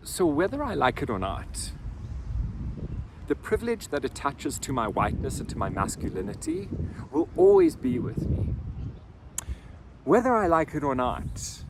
So whether I like it or not, the privilege that attaches to my whiteness and to my masculinity will always be with me. Whether I like it or not,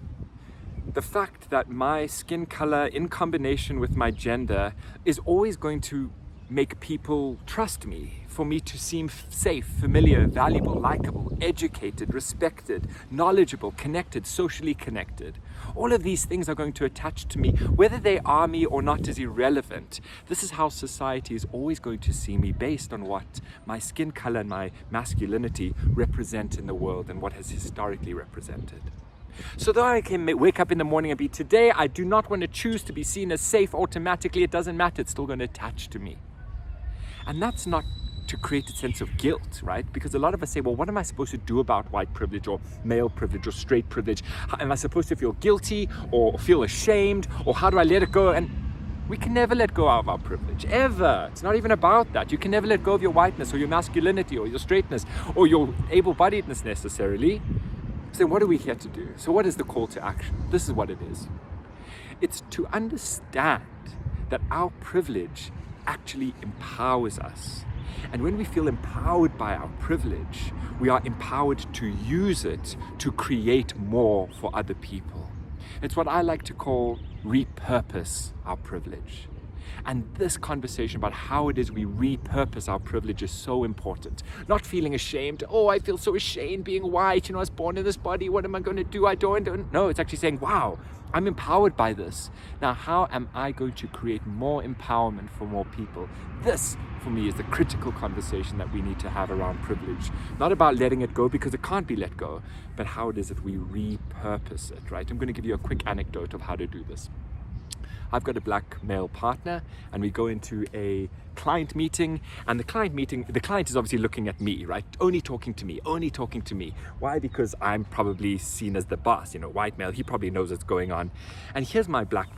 the fact that my skin color in combination with my gender is always going to make people trust me, for me to seem safe, familiar, valuable, likable, educated, respected, knowledgeable, connected, socially connected. All of these things are going to attach to me. Whether they are me or not is irrelevant. This is how society is always going to see me, based on what my skin color and my masculinity represent in the world and what has historically represented. So though I can wake up in the morning and be, today I do not want to choose to be seen as safe automatically, it doesn't matter, it's still going to attach to me. And that's not to create a sense of guilt, right? Because a lot of us say, well, what am I supposed to do about white privilege or male privilege or straight privilege? Am I supposed to feel guilty or feel ashamed, or how do I let it go? And we can never let go of our privilege, ever. It's not even about that. You can never let go of your whiteness or your masculinity or your straightness or your able-bodiedness necessarily. So what are we here to do? So what is the call to action? This is what it is. It's to understand that our privilege actually empowers us. And when we feel empowered by our privilege, we are empowered to use it to create more for other people. It's what I like to call repurpose our privilege. And this conversation about how it is we repurpose our privilege is so important. Not feeling ashamed. Oh, I feel so ashamed being white. I was born in this body. What am I going to do? I don't. No, it's actually saying, wow, I'm empowered by this. Now, how am I going to create more empowerment for more people? This, for me, is the critical conversation that we need to have around privilege. Not about letting it go, because it can't be let go, but how it is that we repurpose it, right? I'm going to give you a quick anecdote of how to do this. I've got a black male partner, and we go into a client meeting, and the client is obviously looking at me, right? Only talking to me. Why? Because I'm probably seen as the boss, white male. He probably knows what's going on. And here's my black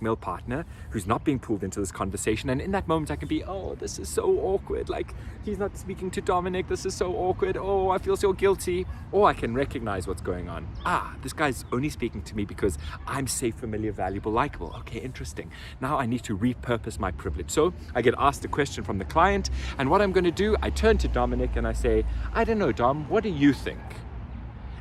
male partner, who's not being pulled into this conversation. And in that moment, I can be, oh, this is so awkward. Like, he's not speaking to Dominic. This is so awkward. Oh, I feel so guilty. Or I can recognize what's going on. This guy's only speaking to me because I'm safe, familiar, valuable, likable. Okay, interesting. Now I need to repurpose my privilege. So I get asked a question from the client, and what I'm going to do, I turn to Dominic and I say, I don't know, Dom, what do you think?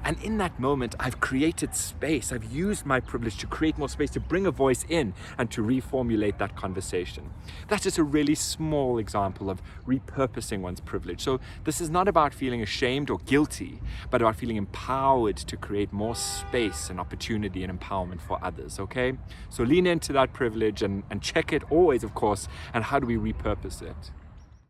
And in that moment, I've created space. I've used my privilege to create more space, to bring a voice in and to reformulate that conversation. That's just a really small example of repurposing one's privilege. So this is not about feeling ashamed or guilty, but about feeling empowered to create more space and opportunity and empowerment for others, okay? So lean into that privilege and check it always, of course, and how do we repurpose it?